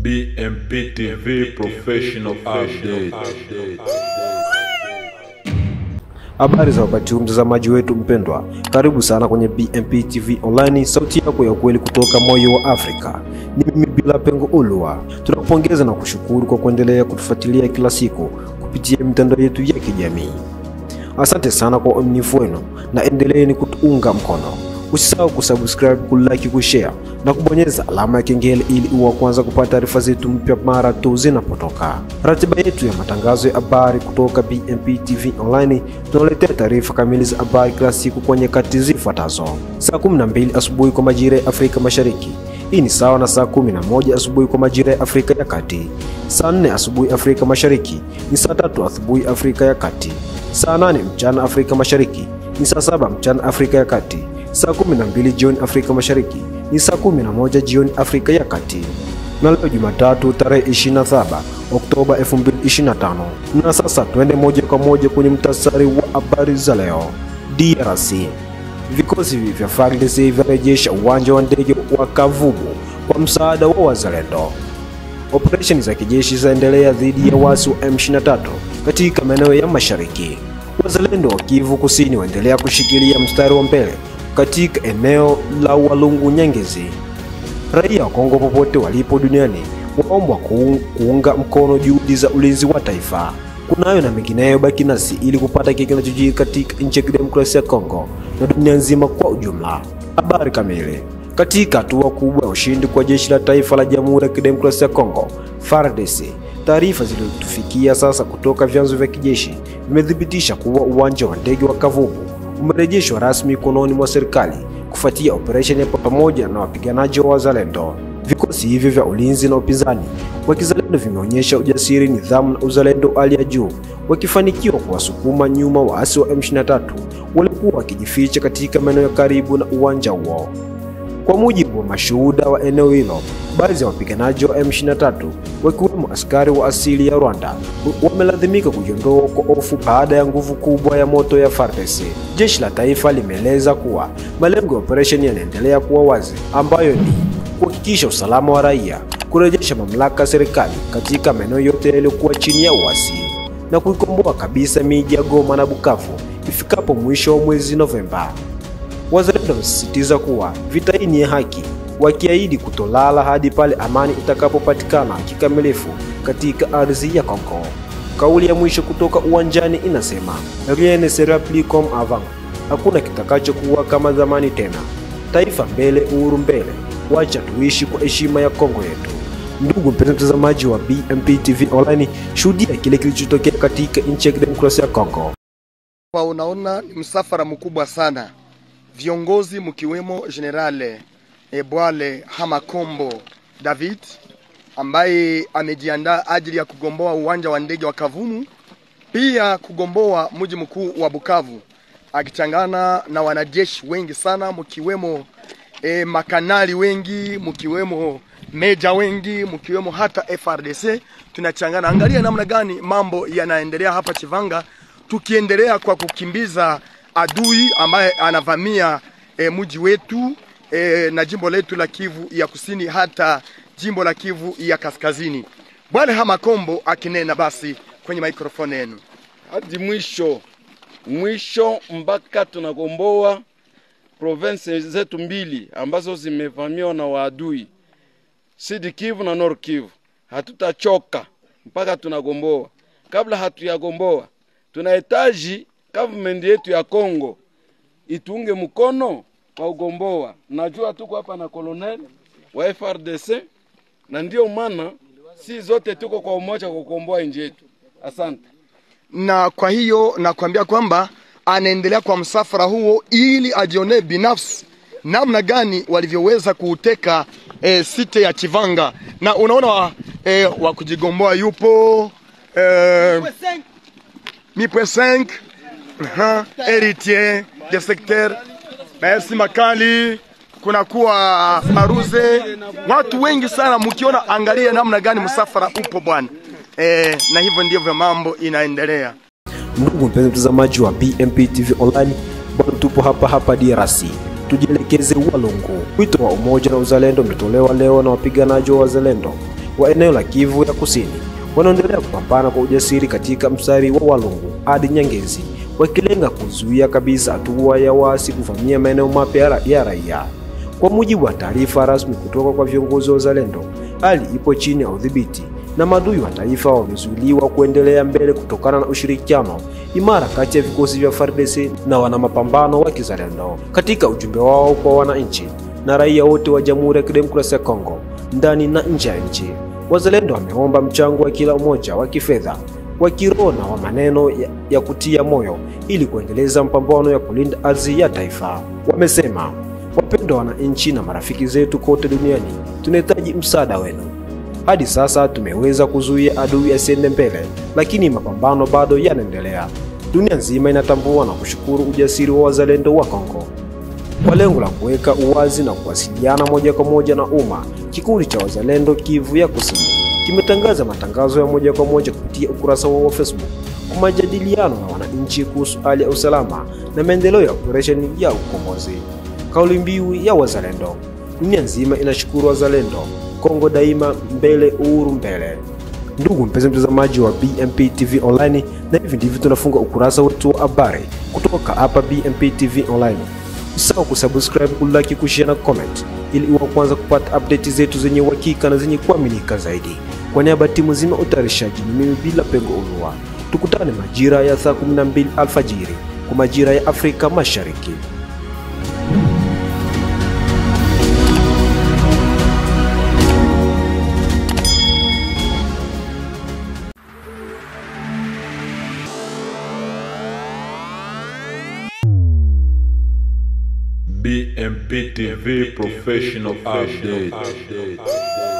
BMP TV Professional Update. Habari za wakati huu mtazamaji wetu mpendwa. Karibu sana kwenye BMP TV Online, sauti yako ya kweli kutoka moyo wa Afrika. Ni mimi Bila Pengo Ulwa. Tunakupongeza na kushukuru kwa kuendelea kutufuatilia kila siku kupitia mitandao yetu ya kijamii. Asante sana kwa uaminifu wenu na endeleeni kutuunga mkono. Usisahau kusubscribe, kulike, kushare na kubonyeza alama ya kengele ili uwe kwanza kupata taarifa zetu mpya mara tu zinapotoka. Ratiba yetu ya matangazo ya habari kutoka BMP TV Online, tunaletea taarifa kamili za habari kila siku kwa nyakati zifuatazo: saa 12 asubuhi kwa majira ya Afrika Mashariki. Hii ni sawa na saa 11 asubuhi kwa majira ya Afrika ya Kati. Saa 4 asubuhi Afrika Mashariki ni saa 3 asubuhi Afrika ya Kati. Saa 8 mchana Afrika Mashariki ni saa 7 mchana Afrika ya Kati. Saa 12 jioni Afrika Mashariki ni saa 11 jioni Afrika ya Kati. Na leo Jumatatu tarehe 27 Oktoba 2025. Na sasa tuende moja kwa moja kwenye mtasari wa habari za leo. DRC. Vikosi vya FARDC vyarejesha uwanja wa ndege wa Kavumu kwa msaada wa wazalendo. Operesheni za kijeshi zaendelea dhidi ya waasi wa M23 katika maeneo ya mashariki. Wazalendo wa Kivu Kusini waendelea kushikilia mstari wa mbele katika eneo la Walungu Nyangezi. Raia wa Kongo popote walipo duniani waombwa kuunga mkono juhudi za ulinzi wa taifa. Kunayo na mengineyo, baki nasi ili kupata kile kinachojiri katika nchi ya Demokrasia ya Kongo na dunia nzima kwa ujumla. Habari kamili. Katika hatua kubwa ya ushindi kwa jeshi la taifa la Jamhuri ya Kidemokrasia ya Kongo FARDC, taarifa zilizotufikia sasa kutoka vyanzo vya kijeshi vimethibitisha kuwa uwanja wa ndege wa Kavumu umerejeshwa rasmi mikononi mwa serikali kufuatia operesheni ya pamoja na wapiganaji wa wazalendo. Vikosi hivyo vya ulinzi na upinzani wa kizalendo vimeonyesha ujasiri, nidhamu na uzalendo hali ya juu, wakifanikiwa kuwasukuma nyuma waasi wa M23 waliokuwa wakijificha katika maeneo ya karibu na uwanja huo. Kwa mujibu wa mashuhuda wa eneo hilo, baadhi ya wapiganaji wa M23 wakiwemo askari wa asili ya Rwanda wamelazimika kujiondoa kwa hofu baada ya nguvu kubwa ya moto ya FARDC. Jeshi la taifa limeeleza kuwa malengo ya operesheni yanaendelea kuwa wazi, ambayo ni kuhakikisha usalama wa raia, kurejesha mamlaka ya serikali katika maeneo yote yaliyokuwa chini ya uasi na kuikomboa kabisa miji ya Goma na Bukavu ifikapo mwisho wa mwezi Novemba. Wazalendo wamesisitiza kuwa vita hii ni ya haki, wakiahidi kutolala hadi pale amani itakapopatikana kikamilifu katika ardhi ya Kongo. Kauli ya mwisho kutoka uwanjani inasema, rien ne sera plus comme avant. Hakuna kitakachokuwa kama zamani tena. Taifa mbele, uhuru mbele. Wacha tuishi kwa heshima ya Kongo yetu. Ndugu mpenzi mtazamaji wa BMP TV Online, shuhudia kile kilichotokea katika nchi ya Demokrasia ya Kongo. Unaona ni msafara mkubwa sana. Viongozi mkiwemo General Ebwale Hamakombo David ambaye amejiandaa ajili ya kugomboa uwanja wa ndege wa Kavumu, pia kugomboa mji mkuu wa Bukavu, akichangana na wanajeshi wengi sana mkiwemo makanali wengi, mkiwemo meja wengi, mkiwemo hata FARDC. Tunachangana, angalia namna gani mambo yanaendelea hapa Chivanga, tukiendelea kwa kukimbiza adui ambaye anavamia mji wetu na jimbo letu la Kivu ya Kusini, hata jimbo la Kivu ya Kaskazini. Bwana Hamakombo akinena basi kwenye microphone yenu. Hadi mwisho mpaka tunagomboa province zetu mbili ambazo zimevamiwa na waadui, Sud Kivu na Nord Kivu. Hatutachoka mpaka tunagomboa. Kabla hatuyagomboa, tunahitaji government yetu ya Kongo itunge mkono kwa ugomboa. Najua tuko hapa na colonel wa FARDC, na ndio maana si zote tuko kwa umoja kwa kukomboa nchi yetu. Asante. Na kwa hiyo nakwambia kwamba anaendelea kwa msafara huo ili ajione binafsi namna gani walivyoweza kuuteka site ya Chivanga. Na unaona wa kujigomboa yupo Mipwe 5 héritier de secteur Merci Makali, kuna kuwa Maruze, watu wengi sana mkiona, angalia namna gani msafara upo bwana. Na hivyo ndivyo mambo inaendelea. Ndugu mpenzi mtazamaji wa BMP TV Online, bado tupo hapa DRC. Tujielekeze Walungu. Wito wa umoja na uzalendo umetolewa leo na wapiganaji wa wazalendo wa eneo la Kivu ya Kusini wanaendelea kupambana kwa ujasiri katika mstari wa Walungu hadi Nyangezi, wakilenga kuzuia kabisa hatua ya waasi kuvamia maeneo mapya ya raia. Kwa mujibu wa taarifa rasmi kutoka kwa viongozi wa Wazalendo, hali ipo chini ya udhibiti na maadui wa taifa wamezuiliwa kuendelea mbele kutokana na ushirikiano imara kati ya vikosi vya FARDC na wana mapambano wa Kizalendo. Katika ujumbe wao kwa wananchi na raia wote wa Jamhuri ya Kidemokrasia ya Kongo ndani na nje ya nchi, Wazalendo wameomba mchango wa kila mmoja wa kifedha, wa kiroho na wa maneno ya kutia moyo ili kuendeleza mapambano ya kulinda ardhi ya taifa. Wamesema, wapendwa wananchi na marafiki zetu kote duniani, tunahitaji msaada wenu. Hadi sasa tumeweza kuzuia adui asiende mbele, lakini mapambano bado yanaendelea. Dunia nzima inatambua na kushukuru ujasiri wa Wazalendo wa Kongo. Kwa lengo la kuweka uwazi na kuwasiliana moja kwa moja na umma, kikundi cha Wazalendo Kivu ya Kusini kimetangaza matangazo ya moja kwa moja kupitia ukurasa wa Facebook kwa majadiliano na wananchi kuhusu hali ya usalama na maendeleo ya operesheni ya ukombozi. Kauli mbiu ya Wazalendo: dunia nzima inashukuru Wazalendo, Kongo daima, mbele, uhuru mbele. Ndugu mpenzi mtazamaji wa BMP TV Online, na hivi ndivyo tunafunga ukurasa wetu wa habari kutoka hapa BMP TV Online. Usisahau kusubscribe, kulike, kushare na comment ili uwe kwanza kupata update zetu zenye uhakika na zenye kuaminika zaidi. Kwa niaba ya timu nzima utayarishaji, ni mimi Bila Pengo Ulua. Tukutane majira ya saa 12 alfajiri kwa majira ya Afrika Mashariki. BMP TV Professional Update.